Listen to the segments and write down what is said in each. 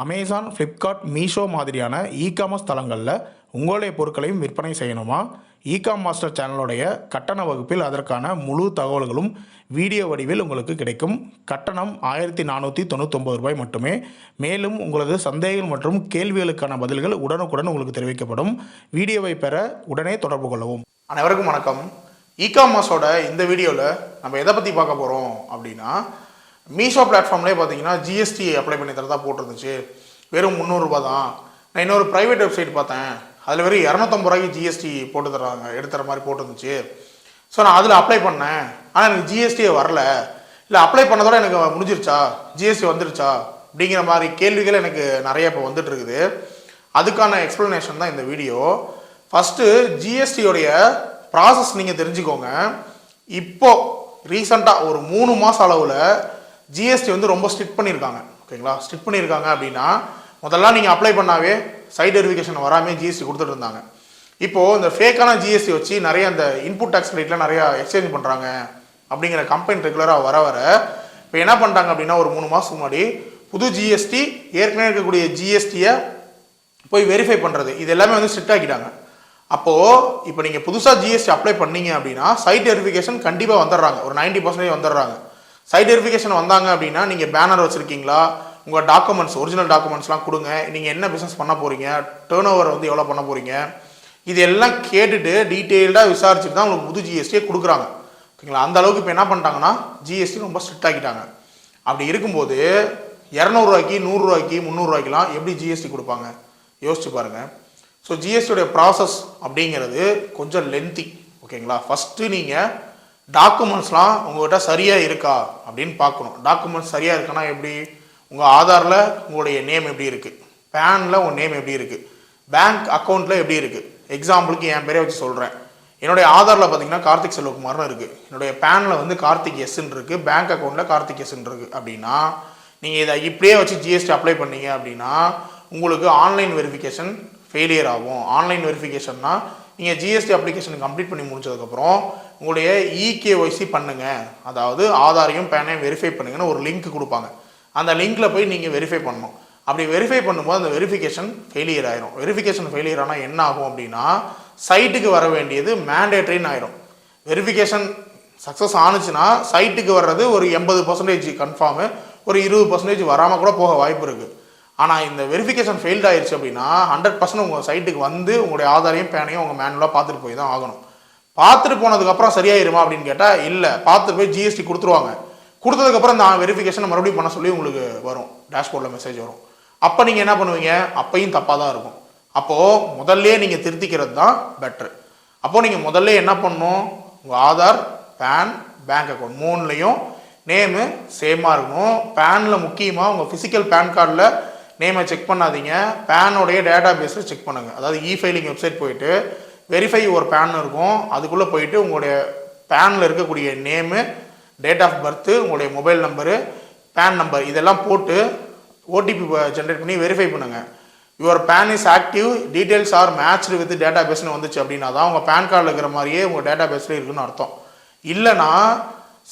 Amazon, Flipkart, Meesho மாதிரியான e-commerce தளங்களில் உங்களுடைய பொருட்களையும் விற்பனை செய்யணுமா? இகாம் மாஸ்டர் சேனலுடைய கட்டண வகுப்பில் அதற்கான முழு தகவல்களும் வீடியோ வடிவில் உங்களுக்கு கிடைக்கும். கட்டணம் ரூ. 1499 மட்டுமே. மேலும் உங்களது சந்தேகங்கள் மற்றும் கேள்விகளுக்கான பதில்கள் உடனுக்குடன் உங்களுக்கு தெரிவிக்கப்படும். வீடியோவை பெற உடனே தொடர்பு கொள்ளவும். அனைவருக்கும் வணக்கம். இகாமர்ஸோட இந்த வீடியோவில் நம்ம எதை பற்றி பார்க்க போகிறோம் அப்படின்னா, மீஷோ பிளாட்ஃபார்ம்லேயே பார்த்தீங்கன்னா ஜிஎஸ்டி அப்ளை பண்ணி தரதா போட்டிருந்துச்சு. வெறும் 300 ரூபா தான். நான் இன்னொரு ப்ரைவேட் வெப்சைட் பார்த்தேன், அதில் வெறும் 250 ரூபாய்க்கு ஜிஎஸ்டி போட்டு தர்றாங்க, எடுத்துகிற மாதிரி போட்டிருந்துச்சு. ஸோ நான் அதில் அப்ளை பண்ணேன், ஆனால் எனக்கு ஜிஎஸ்டியே வரல. இல்லை அப்ளை பண்ணதோட எனக்கு முடிஞ்சிருச்சா, ஜிஎஸ்டி வந்துருச்சா அப்படிங்கிற மாதிரி கேள்விகள் எனக்கு நிறைய இப்போ வந்துட்டு இருக்குது. அதுக்கான எக்ஸ்ப்ளனேஷன் தான் இந்த வீடியோ. ஃபஸ்ட்டு ஜிஎஸ்டியோடைய ப்ராசஸ் நீங்கள் தெரிஞ்சுக்கோங்க. இப்போது ரீசெண்டாக ஒரு 3 மாதம் அளவில் ஜிஎஸ்டி வந்து ரொம்ப ஸ்ட்ரிக்ட் பண்ணியிருக்காங்க. ஓகேங்களா? ஸ்ட்ரிக்ட் பண்ணியிருக்காங்க அப்படின்னா, முதல்லாம் நீங்கள் அப்ளை பண்ணாவே சைட் வெரிஃபிகேஷன் வராமல் ஜிஎஸ்டி கொடுத்துட்டு இருந்தாங்க. இப்போது இந்த ஃபேக்கான ஜிஎஸ்டி வச்சு நிறைய அந்த இன்புட் டேக்ஸ் ரேட்டில் நிறையா எக்ஸ்சேஞ்ச் பண்ணுறாங்க அப்படிங்கிற கம்பெனி ரெகுலராக வர இப்போ என்ன பண்ணிட்டாங்க அப்படின்னா, ஒரு 3 மாதத்துக்கு முன்னாடி புது ஜிஎஸ்டி ஏற்கனவே இருக்கக்கூடிய ஜிஎஸ்டியை போய் வெரிஃபை பண்ணுறது, இது எல்லாமே வந்து ஸ்ட்ரிக்ட் ஆக்கிட்டாங்க. அப்போது இப்போ நீங்கள் புதுசாக ஜிஎஸ்டி அப்ளை பண்ணீங்க அப்படின்னா சைட் வெரிஃபிகேஷன் கண்டிப்பாக வந்துடுறாங்க, ஒரு 90% வந்துடுறாங்க. சைட் வெரிஃபிகேஷன் வந்தாங்க அப்படின்னா, நீங்கள் பேனர் வச்சுருக்கீங்களா, உங்கள் டாக்குமெண்ட்ஸ், ஒரிஜினல் டாக்குமெண்ட்ஸ்லாம் கொடுங்க, நீங்கள் என்ன பிஸ்னஸ் பண்ண போகிறீங்க, டேர்ன் ஓவர் வந்து எவ்வளோ பண்ண போகிறீங்க, இது எல்லாம் கேட்டுட்டு டீட்டெயில்டாக விசாரிச்சுட்டு தான் உங்களுக்கு புது ஜிஎஸ்டியை கொடுக்குறாங்க. ஓகேங்களா? அந்த அளவுக்கு இப்போ என்ன பண்ணிட்டாங்கன்னா ஜிஎஸ்டி ரொம்ப ஸ்ட்ரிக்ட் ஆக்கிட்டாங்க. அப்படி இருக்கும்போது 200 ரூபாய்க்கு, 100 ரூபாய்க்கு, 300 ரூபாய்க்குலாம் எப்படி ஜிஎஸ்டி கொடுப்பாங்க யோசிச்சு பாருங்கள். ஸோ ஜிஎஸ்டியோடைய ப்ராசஸ் அப்படிங்கிறது கொஞ்சம் லென்த்தி. ஓகேங்களா? ஃபஸ்ட்டு நீங்கள் டாக்குமெண்ட்ஸ்லாம் உங்கள்கிட்ட சரியாக இருக்கா அப்படின்னு பார்க்கணும். டாக்குமெண்ட்ஸ் சரியாக இருக்கான்னா எப்படி? உங்கள் ஆதாரில் உங்களுடைய நேம் எப்படி இருக்குது, பேனில் உங்கள் நேம் எப்படி இருக்குது, பேங்க் அக்கௌண்ட்டில் எப்படி இருக்குது. எக்ஸாம்பிளுக்கு என் பேரே வச்சு சொல்கிறேன். என்னுடைய ஆதாரில் பார்த்தீங்கன்னா கார்த்திக் செல்வகுமார்னு இருக்குது, என்னுடைய பேனில் வந்து கார்த்திக் எஸ்ன்னு இருக்குது, பேங்க் அக்கௌண்ட்டில் கார்த்திக் எஸ்ன்னு இருக்குது. அப்படின்னா நீங்கள் இதை இப்படியே வச்சு ஜிஎஸ்டி அப்ளை பண்ணீங்க அப்படின்னா உங்களுக்கு ஆன்லைன் வெரிஃபிகேஷன் ஃபெயிலியர் ஆகும். ஆன்லைன் வெரிஃபிகேஷன்னா நீங்கள் ஜிஎஸ்டி அப்ளிகேஷன் கம்ப்ளீட் பண்ணி முடிச்சதுக்கப்புறம் உங்களுடைய இகேஒய்சி பண்ணுங்கள், அதாவது ஆதாரையும் பேனையும் வெரிஃபை பண்ணுங்கன்னு ஒரு லிங்க் கொடுப்பாங்க. அந்த லிங்க்கில் போய் நீங்கள் வெரிஃபை பண்ணணும். அப்படி வெரிஃபை பண்ணும்போது அந்த வெரிஃபிகேஷன் ஃபெயிலியர் ஆயிரும். வெரிஃபிகேஷன் ஃபெயிலியர் ஆனால் என்ன ஆகும் அப்படின்னா, சைட்டுக்கு வர வேண்டியது மேண்டேட்ரின்னு ஆயிரும். வெரிஃபிகேஷன் சக்ஸஸ் ஆணுச்சுன்னா சைட்டுக்கு வர்றது ஒரு 80% கன்ஃபார்மு, ஒரு 20% வராமல் கூட போக வாய்ப்பு இருக்குது. ஆனால் இந்த வெரிஃபிகேஷன் ஃபெயில்ட் ஆயிடுச்சு அப்படின்னா 100% உங்கள் சைட்டுக்கு வந்து உங்களுடைய ஆதாரையும் பேனையும் உங்கள் மேனுவலாக பார்த்துட்டு போய் தான் ஆகணும். பார்த்துட்டு போனதுக்கப்புறம் சரியாயிருமா அப்படின்னு கேட்டால் இல்லை, பார்த்துட்டு போய் ஜிஎஸ்டி கொடுத்துருவாங்க. கொடுத்ததுக்கப்புறம் இந்த வெரிஃபிகேஷனை மறுபடியும் பண்ண சொல்லி உங்களுக்கு வரும், டேஷ்போர்டில் மெசேஜ் வரும். அப்போ நீங்கள் என்ன பண்ணுவீங்க? அப்பையும் தப்பாக தான் இருக்கும். அப்போது முதல்ல நீங்கள் திருத்திக்கிறது தான் பெட்ரு. அப்போது நீங்கள் முதல்ல என்ன பண்ணணும்? உங்கள் ஆதார், பேன், பேங்க் அக்கௌண்ட் 3லையும் நேமு சேமாக இருக்கணும். பேனில் முக்கியமாக உங்கள் ஃபிசிக்கல் பேன் கார்டில் நேமை செக் பண்ணாதீங்க, பேனோடைய டேட்டா பேஸில் செக் பண்ணுங்கள். அதாவது இஃபைலிங் வெப்சைட் போயிட்டு வெரிஃபை ஒரு பேன் இருக்கும், அதுக்குள்ளே போயிட்டு உங்களுடைய பேனில் இருக்கக்கூடிய நேமு, டேட் ஆஃப் பர்த்து, உங்களுடைய மொபைல் நம்பரு, பேன் நம்பர் இதெல்லாம் போட்டு ஓடிபி ஜென்ரேட் பண்ணி வெரிஃபை பண்ணுங்கள். Your PAN is active, details are matched with data பேஸ்னு வந்துச்சு அப்படின்னா தான் உங்கள் பேன் கார்டில் இருக்கிற மாதிரியே உங்கள் டேட்டா பேஸில் இருக்குன்னு அர்த்தம். இல்லைனா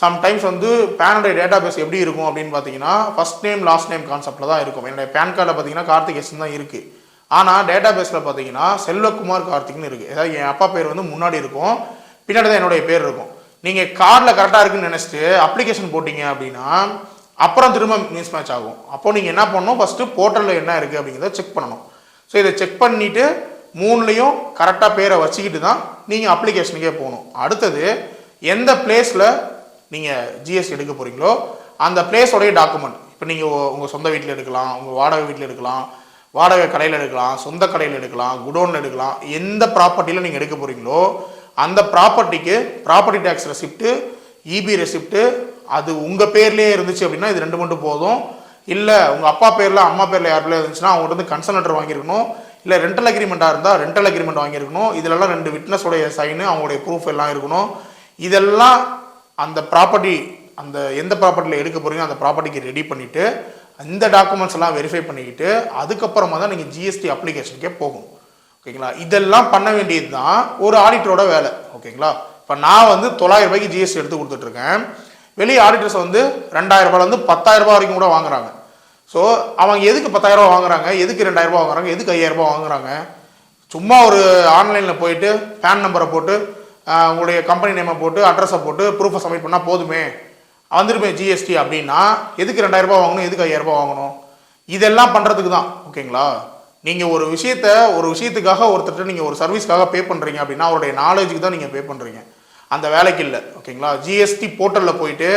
சம்டைம்ஸ் வந்து பேனுடைய டேட்டா பேஸ் எப்படி இருக்கும் அப்படின்னு பார்த்தீங்கன்னா, ஃபஸ்ட் நேம் லாஸ்ட் நேம் கான்செப்டில் தான் இருக்கும். என்னுடைய பேன் கார்டில் பார்த்தீங்கன்னா கார்த்திக் எஸ் தான் இருக்குது, ஆனால் டேட்டா பேஸில் பார்த்தீங்கன்னா செல்வகுமார் கார்த்திக்னு இருக்குது. ஏதாவது என் அப்பா பேர் வந்து முன்னாடி இருக்கும், பின்னாடி தான் என்னுடைய பேர் இருக்கும். நீங்கள் கார்டில் கரெக்டாக இருக்குன்னு நினச்சிட்டு அப்ளிகேஷன் போட்டிங்க அப்படின்னா அப்புறம் திரும்ப மிஸ் மேட்ச் ஆகும். அப்போது நீங்கள் என்ன பண்ணணும்? ஃபஸ்ட்டு போர்ட்டலில் என்ன இருக்குது அப்படிங்கிறத செக் பண்ணணும். ஸோ இதை செக் பண்ணிவிட்டு 3லையும் கரெக்டாக பேரை வச்சுக்கிட்டு தான் நீங்கள் அப்ளிகேஷனுக்கே போகணும். அடுத்தது எந்த பிளேஸில் நீங்கள் ஜிஎஸ்டி எடுக்க போகிறீங்களோ அந்த பிளேஸோடைய டாக்குமெண்ட், இப்போ நீங்கள் உங்கள் சொந்த வீட்டில் எடுக்கலாம், உங்கள் வாடகை வீட்டில் எடுக்கலாம், வாடகை கடையில் எடுக்கலாம், சொந்த கடையில் எடுக்கலாம், குடோனில் எடுக்கலாம். எந்த ப்ராப்பர்ட்டியில் நீங்கள் எடுக்க போகிறீங்களோ அந்த ப்ராப்பர்ட்டிக்கு property tax receipt, EB receipt, அது உங்கள் பேர்லேயே இருந்துச்சு அப்படின்னா இது 2 மட்டும் போதும். இல்லை உங்கள் அப்பா பேரில் அம்மா பேரில் யார் பேரில் இருந்துச்சுன்னா அவங்கள்ட்ட வந்து கன்சர்ன் லெட்டர் வாங்கியிருக்கணும். இல்லை ரெண்டல் அக்ரிமெண்ட்டாக இருந்தால் ரெண்டல் அக்ரிமெண்ட் வாங்கியிருக்கணும். இதிலெல்லாம் 2 விட்னஸோடைய சைனு, அவங்களுடைய ப்ரூஃப் எல்லாம் இருக்கணும். இதெல்லாம் அந்த ப்ராப்பர்ட்டி, அந்த எந்த ப்ராப்பர்ட்டியில் எடுக்க போகிறீங்க அந்த ப்ராப்பர்ட்டிக்கு ரெடி பண்ணிவிட்டு இந்த டாக்குமெண்ட்ஸ் எல்லாம் வெரிஃபை பண்ணிக்கிட்டு அதுக்கப்புறமா தான் நீங்கள் ஜிஎஸ்டி அப்ளிகேஷனுக்கே போகும். ஓகேங்களா? இதெல்லாம் பண்ண வேண்டியது தான் ஒரு ஆடிட்டரோட வேலை. ஓகேங்களா? இப்போ நான் வந்து 900 ரூபாய்க்கு ஜிஎஸ்டி எடுத்து கொடுத்துட்ருக்கேன். வெளியே ஆடிட்டர்ஸ் வந்து 2000 ரூபாயிலேருந்து 10,000 ரூபாய் வரைக்கும் கூட வாங்குறாங்க. ஸோ அவங்க எதுக்கு 10,000 ரூபா வாங்குறாங்க, எதுக்கு 2,000 ரூபா வாங்குறாங்க, எதுக்கு 5,000 ரூபா வாங்குறாங்க? சும்மா ஒரு ஆன்லைனில் போயிட்டு பேன் நம்பரை போட்டு உங்களுடைய கம்பெனி நேமை போட்டு அட்ரஸை போட்டு ப்ரூஃபை சப்மிட் பண்ணால் போதுமே, வந்துடுமே ஜிஎஸ்டி அப்படின்னா எதுக்கு 2,000 ரூபா வாங்கணும், எதுக்கு 5,000 ரூபா வாங்கணும்? இதெல்லாம் பண்ணுறதுக்கு தான். ஓகேங்களா? நீங்கள் ஒரு விஷயத்துக்காக ஒருத்தர் நீங்கள் ஒரு சர்வீஸ்க்காக பே பண்ணுறீங்க அப்படின்னா அவருடைய நாலேஜுக்கு தான் நீங்கள் பே பண்ணுறீங்க, அந்த வேலைக்கு இல்லை. ஓகேங்களா? ஜிஎஸ்டி போர்ட்டலில் போயிட்டு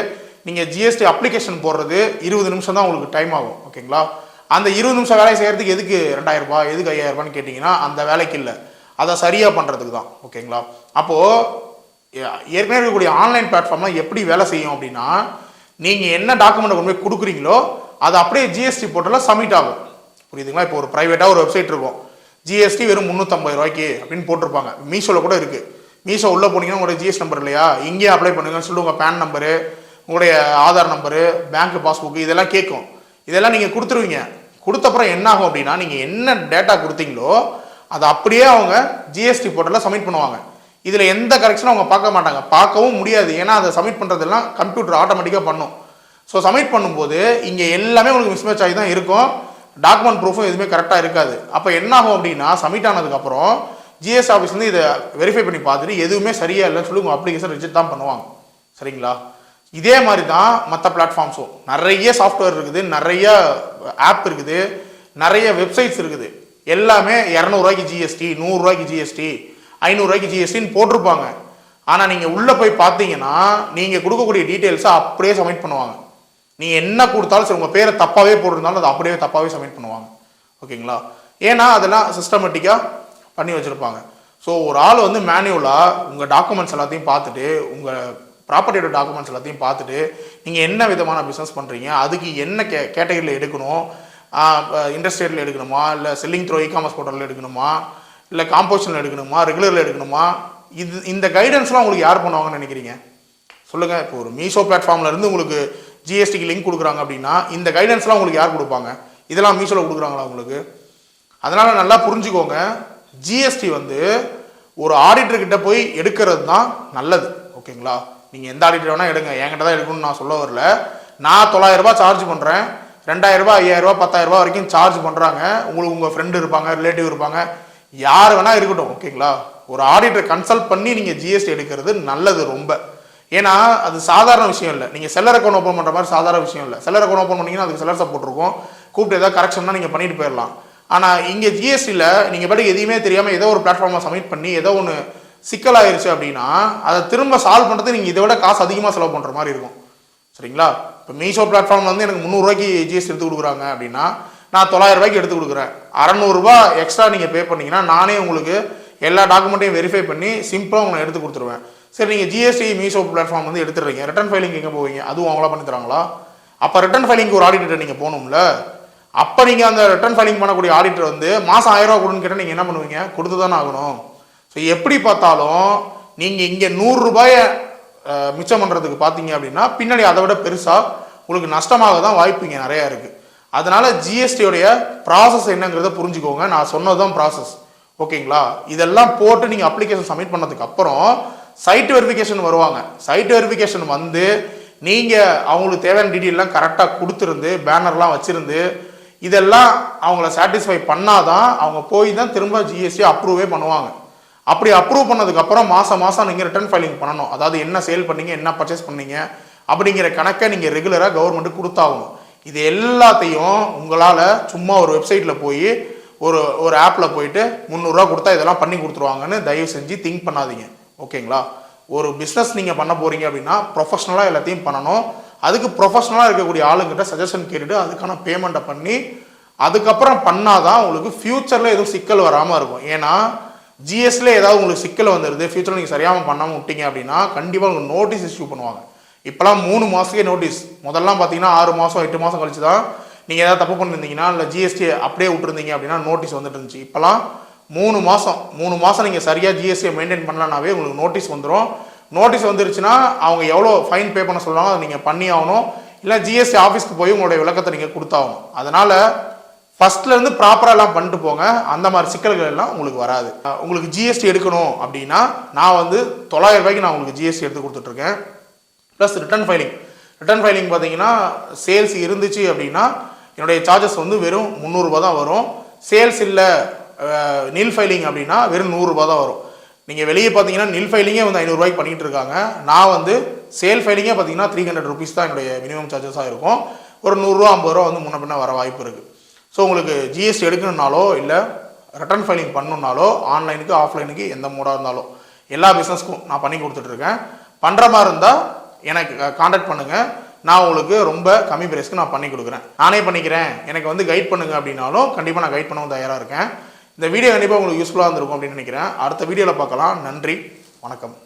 நீங்கள் ஜிஎஸ்டி அப்ளிகேஷன் போடுறது 20 நிமிஷம் தான் உங்களுக்கு டைம் ஆகும். ஓகேங்களா? அந்த 20 நிமிஷம் வேலையை செய்கிறதுக்கு எதுக்கு 2,000 ரூபாய், எதுக்கு 5,000 ரூபான்னு கேட்டிங்கன்னா அந்த வேலைக்கு இல்லை, அதை சரியாக பண்ணுறதுக்கு தான். ஓகேங்களா? அப்போது ஏற்கனவே இருக்கக்கூடிய ஆன்லைன் பிளாட்ஃபார்ம்லாம் எப்படி வேலை செய்யும் அப்படின்னா, நீங்கள் என்ன டாக்குமெண்ட் கொண்டு போய் கொடுக்குறீங்களோ அது அப்படியே ஜிஎஸ்டி போர்ட்டலில் சப்மிட் ஆகும். புரியுதுங்களா? இப்போ ஒரு ப்ரைவேட்டாக ஒரு வெப்சைட் இருக்கும், ஜிஎஸ்டி வெறும் 350 ரூபாய்க்கு அப்படின்னு போட்டிருப்பாங்க. மீஷோவில் கூட இருக்குது. மீஷோ உள்ளே போனீங்கன்னா உங்களுடைய ஜிஎஸ்டி நம்பர் இல்லையா, இங்கேயே அப்ளை பண்ணுங்கன்னு சொல்லிட்டு உங்கள் பேன் நம்பரு, உங்களுடைய ஆதார் நம்பரு, பேங்க் பாஸ்புக்கு இதெல்லாம் கேட்கும். இதெல்லாம் நீங்கள் கொடுத்துருவீங்க. கொடுத்தப்புறம் என்ன ஆகும் அப்படின்னா, நீங்கள் என்ன டேட்டா கொடுத்தீங்களோ அதை அப்படியே அவங்க ஜிஎஸ்டி போர்ட்டலில் சப்மிட் பண்ணுவாங்க. இதில் எந்த கரெக்ஷனும் அவங்க பார்க்க மாட்டாங்க, பார்க்கவும் முடியாது. ஏன்னா அதை சப்மிட் பண்ணுறதெல்லாம் கம்ப்யூட்டர் ஆட்டோமேட்டிக்காக பண்ணும். ஸோ சப்மிட் பண்ணும்போது இங்கே எல்லாமே உங்களுக்கு மிஸ்மேட்ச் ஆகி தான் இருக்கும், டாக்குமெண்ட் ப்ரூஃபும் எதுவுமே கரெக்டாக இருக்காது. அப்போ என்ன ஆகும் அப்படின்னா, சப்மிட் ஆனதுக்கப்புறம் ஜிஎஸ்டி ஆஃபீஸ் வந்து இதை வெரிஃபை பண்ணி பார்த்துட்டு எதுவுமே சரியாக இல்லைன்னு சொல்லி உங்கள் அப்ளிகேஷன் ரிஜெக்ட் தான் பண்ணுவாங்க. சரிங்களா? இதே மாதிரி தான் மற்ற பிளாட்ஃபார்ம்ஸும். நிறைய சாஃப்ட்வேர் இருக்குது, நிறைய ஆப் இருக்குது, நிறைய வெப்சைட்ஸ் இருக்குது. எல்லாமே 200 ரூபாய்க்கு ஜிஎஸ்டி, 100 ரூபாய்க்கு ஜிஎஸ்டி, 500 ரூபாய்க்கு ஜிஎஸ்டின்னு போட்டிருப்பாங்க. ஆனால் நீங்கள் உள்ளே போய் பார்த்தீங்கன்னா நீங்கள் கொடுக்கக்கூடிய டீட்டெயில்ஸை அப்படியே சப்மிட் பண்ணுவாங்க. நீங்கள் என்ன கொடுத்தாலும் சரி, உங்கள் பேரை தப்பாகவே போட்டிருந்தாலும் அது அப்படியே தப்பாகவே சப்மிட் பண்ணுவாங்க. ஓகேங்களா? ஏன்னா அதெல்லாம் சிஸ்டமேட்டிக்காக பண்ணி வச்சுருப்பாங்க. ஸோ ஒரு ஆள் வந்து மேனுவலாக உங்கள் டாக்குமெண்ட்ஸ் எல்லாத்தையும் பார்த்துட்டு, உங்கள் ப்ராப்பர்ட்டியோட டாக்குமெண்ட்ஸ் எல்லாத்தையும் பார்த்துட்டு, நீங்கள் என்ன விதமான பிஸ்னஸ் பண்ணுறீங்க, அதுக்கு என்ன கேட்டகரியில் எடுக்கணும், இண்டஸ்ட்ரியலில் எடுக்கணுமா, இல்லை செல்லிங் த்ரோ இகாமர்ஸ் போர்ட்டலில் எடுக்கணுமா, இல்லை காம்போசிஷனில் எடுக்கணுமா, ரெகுலரில் எடுக்கணுமா, இந்த கைடன்ஸ்லாம் உங்களுக்கு யார் பண்ணுவாங்கன்னு நினைக்கிறீங்க? சொல்லுங்கள். இப்போ ஒரு மீஷோ பிளாட்ஃபார்மில் இருந்து உங்களுக்கு ஜிஎஸ்டிக்கு லிங்க் கொடுக்குறாங்க அப்படின்னா இந்த கைடன்ஸ்லாம் உங்களுக்கு யார் கொடுப்பாங்க? இதெல்லாம் மீஷோவில் கொடுக்குறாங்களா உங்களுக்கு? அதனால் நல்லா புரிஞ்சுக்கோங்க, ஜிஎஸ்டி வந்து ஒரு ஆடிட்டர்கிட்ட போய் எடுக்கிறது தான் நல்லது. ஓகேங்களா? நீங்கள் எந்த ஆடிட்டர் வேணால் எடுங்க, என்கிட்ட தான் எடுக்கணும்னு நான் சொல்ல வரல. நான் 900 ரூபாய் சார்ஜ் பண்ணுறேன், 2,000 ரூபாய், 5,000 ரூபாய், 10,000 ரூபாய் வரைக்கும் சார்ஜ் பண்ணுறாங்க. உங்களுக்கு உங்கள் ஃப்ரெண்டு இருப்பாங்க, ரிலேட்டிவ் இருப்பாங்க, யார் வேணால் இருக்கட்டும். ஓகேங்களா? ஒரு ஆடிட்டர் கன்சல்ட் பண்ணி நீங்கள் ஜிஎஸ்டி எடுக்கிறது நல்லது ரொம்ப. ஏன்னா அது சாதாரண விஷயம் இல்லை. நீங்கள் செல்லர் அக்கௌண்ட் ஓப்பன் பண்ணுற மாதிரி சாதாரண விஷயம் இல்லை. செல்லர் அக்கௌண்ட் ஓப்பன் பண்ணிங்கன்னா அதுக்கு செல்லர் சப்போர்ட் இருக்கும், கூப்பிட்டு ஏதாவது கரெக்ஷன்னா நீங்கள் பண்ணிட்டு போயிடலாம். ஆனால் இங்கே ஜிஎஸ்டியில் நீங்கள் பாட்டுக்கு எதையுமே தெரியாமல் ஏதோ ஒரு பிளாட்ஃபார்மை சப்மிட் பண்ணி ஏதோ ஒன்று சிக்கலாயிருச்சு அப்படின்னா அதை திரும்ப சால்வ் பண்ணுறது நீங்கள் இதை விட காசு அதிகமாக செலவு பண்ணுற மாதிரி இருக்கும். சரிங்களா? இப்போ மீஷோ பிளாட்ஃபார்மில் வந்து எனக்கு 300 ரூபாய்க்கு ஜிஎஸ்டி எடுத்து கொடுக்குறாங்க அப்படின்னா நான் 900 ரூபாய்க்கு எடுத்து கொடுக்குறேன். 600 ரூபாய் எக்ஸ்ட்ரா நீங்கள் பே பண்ணிங்கன்னா நானே உங்களுக்கு எல்லா டாக்குமெண்ட்டையும் வெரிஃபை பண்ணி சிம்பிளாக உங்களுக்கு எடுத்து கொடுத்துருவேன். சரி, நீங்கள் ஜிஎஸ்டி மீஷோ பிளாட்ஃபார்ம் வந்து எடுத்துடுறீங்க, ரிட்டர்ன் ஃபைலிங் எங்கே போவீங்க? அதுவும் அவங்களா பண்ணி தராங்களா? அப்போ ரிட்டர்ன் ஃபைலிங்க்கு ஒரு ஆடிட்டர் நீங்கள் போகணும்ல. அப்போ நீங்கள் அந்த ரிட்டர்ன் ஃபைலிங் பண்ணக்கூடிய ஆடிட்டர் வந்து மாதம் 1000 ரூபா கொடுன்னு கேட்டால் நீங்கள் என்ன பண்ணுவீங்க? கொடுத்து தானே ஆகணும். ஸோ எப்படி பார்த்தாலும் நீங்கள் இங்கே 100 ரூபாயை மிச்சம் பண்ணுறதுக்கு பார்த்தீங்க அப்படின்னா பின்னாடி அதை விட பெருசாக உங்களுக்கு நஷ்டமாக தான் வாய்ப்புங்க நிறையா இருக்குது. அதனால் ஜிஎஸ்டியோடைய ப்ராசஸ் என்னங்கிறத புரிஞ்சுக்கோங்க. நான் சொன்னது தான் ப்ராசஸ். ஓகேங்களா? இதெல்லாம் போட்டு நீங்கள் அப்ளிகேஷன் சப்மிட் பண்ணதுக்கு அப்புறம் சைட் வெரிஃபிகேஷன் வருவாங்க. சைட் வெரிஃபிகேஷன் வந்து நீங்கள் அவங்களுக்கு தேவையான டீட்டெயிலாம் கரெக்டாக கொடுத்துருந்து பேனர்லாம் வச்சுருந்து இதெல்லாம் அவங்கள சாட்டிஸ்ஃபை பண்ணாதான் அவங்க போய் தான் திரும்ப ஜிஎஸ்டி அப்ரூவே பண்ணுவாங்க. அப்படி அப்ரூவ் பண்ணதுக்கப்புறம் மாதம் மாதம் நீங்கள் ரிட்டர்ன் ஃபைலிங் பண்ணணும். அதாவது என்ன சேல் பண்ணீங்க, என்ன பர்ச்சேஸ் பண்ணீங்க அப்படிங்கிற கணக்கை நீங்கள் ரெகுலராக கவர்மெண்ட்டுக்கு கொடுத்தாகணும். இது எல்லாத்தையும் உங்களால் சும்மா ஒரு வெப்சைட்டில் போய் ஒரு ஆப்பில் போயிட்டு 300 ரூபா கொடுத்தா இதெல்லாம் பண்ணி கொடுத்துருவாங்கன்னு தயவு செஞ்சு திங்க் பண்ணாதீங்க. ஓகேங்களா? ஒரு பிஸ்னஸ் நீங்கள் பண்ண போகிறீங்க அப்படின்னா ப்ரொஃபஷ்னலாக எல்லாத்தையும் பண்ணணும். அதுக்கு ப்ரொஃபஷ்னலாக இருக்கக்கூடிய ஆளுங்கிட்ட சஜஷன் கேட்டுட்டு அதுக்கான பேமெண்ட்டை பண்ணி அதுக்கப்புறம் பண்ணாதான் உங்களுக்கு ஃப்யூச்சரில் எதுவும் சிக்கல் வராமல் இருக்கும். ஏன்னா ஜிஎஸ்டியில் ஏதாவது உங்களுக்கு சிக்கல் வந்துடுது, ஃப்யூச்சரில் நீங்கள் சரியாமல் பண்ணாமல் விட்டீங்க அப்படின்னா கண்டிப்பாக உங்களுக்கு நோட்டீஸ் இஷ்யூ பண்ணுவாங்க. இப்போலாம் 3 மாதத்துக்கே நோட்டீஸ். முதல்லாம் பார்த்தீங்கன்னா 6 மாதம் 8 மாதம் கழிச்சு தான் நீங்கள் ஏதாவது தப்பு பண்ணியிருந்தீங்கன்னா இல்லை ஜிஎஸ்டி அப்படியே விட்டுருந்தீங்க அப்படின்னா நோட்டீஸ் வந்துட்டு இருந்துச்சு. இப்போலாம் 3 மாதம் நீங்கள் சரியாக ஜிஎஸ்டியை மெயின்டைன் பண்ணலனாவே உங்களுக்கு நோட்டீஸ் வந்துடும். நோட்டீஸ் வந்துருச்சுன்னா அவங்க எவ்வளோ ஃபைன் பே பண்ண சொல்கிறாங்க அதை நீங்கள் பண்ணி ஆகணும். இல்லை ஜிஎஸ்டி ஆஃபீஸ்க்கு போய் உங்களுடைய விளக்கத்தை நீங்கள் கொடுத்தாகணும். அதனால் ஃபஸ்ட்லேருந்து ப்ராப்பராக எல்லாம் பண்ணிட்டு போங்க. அந்த மாதிரி சிக்கல்கள் எல்லாம் உங்களுக்கு வராது. உங்களுக்கு ஜிஎஸ்டி எடுக்கணும் அப்படின்னா நான் வந்து 900 ரூபாய்க்கு நான் உங்களுக்கு ஜிஎஸ்டி எடுத்து கொடுத்துட்ருக்கேன். ப்ளஸ் ரிட்டர்ன் ஃபைலிங் பார்த்தீங்கன்னா சேல்ஸ் இருந்துச்சு அப்படின்னா என்னுடைய சார்ஜஸ் வந்து வெறும் 300 ரூபாய் தான் வரும். சேல்ஸ் இல்லை நில் ஃபைலிங் அப்படின்னா வெறும் 100 ரூபாய் தான் வரும். நீங்கள் வெளியே பார்த்தீங்கன்னா நில் ஃபைலிங்கே வந்து 500 ரூபாய்க்கு பண்ணிகிட்டு இருக்காங்க. நான் வந்து சேல் ஃபைலிங்கே பார்த்தீங்கன்னா 300 ருபீஸ் தான் என்னுடைய மினிமம் சார்ஜஸாக இருக்கும். ஒரு 100 ரூபா 50 ரூபா வந்து முன்ன பின்ன வர வாய்ப்பு இருக்குது. ஸோ உங்களுக்கு ஜிஎஸ்டி எடுக்கணுன்னாலோ இல்லை ரிட்டர்ன் ஃபைலிங் பண்ணணுன்னாலோ ஆன்லைனுக்கு ஆஃப்லைனுக்கு எந்த மோடாக இருந்தாலும் எல்லா பிஸ்னஸ்க்கும் நான் பண்ணி கொடுத்துட்ருக்கேன். பண்ணுற மாதிரி இருந்தால் எனக்கு கான்டாக்ட் பண்ணுங்கள். நான் உங்களுக்கு ரொம்ப கம்மி ப்ரைஸ்க்கு நான் பண்ணி கொடுக்குறேன். நானே பண்ணிக்கிறேன், எனக்கு வந்து கைட் பண்ணுங்கள் அப்படின்னாலும் கண்டிப்பாக நான் கைட் பண்ணவும் தயாராக இருக்கேன். இந்த வீடியோ கண்டிப்பாக உங்களுக்கு யூஸ்ஃபுல்லாக இருந்திருக்கும் அப்படின்னு நினைக்கிறேன். அடுத்த வீடியோவில் பார்க்கலாம். நன்றி, வணக்கம்.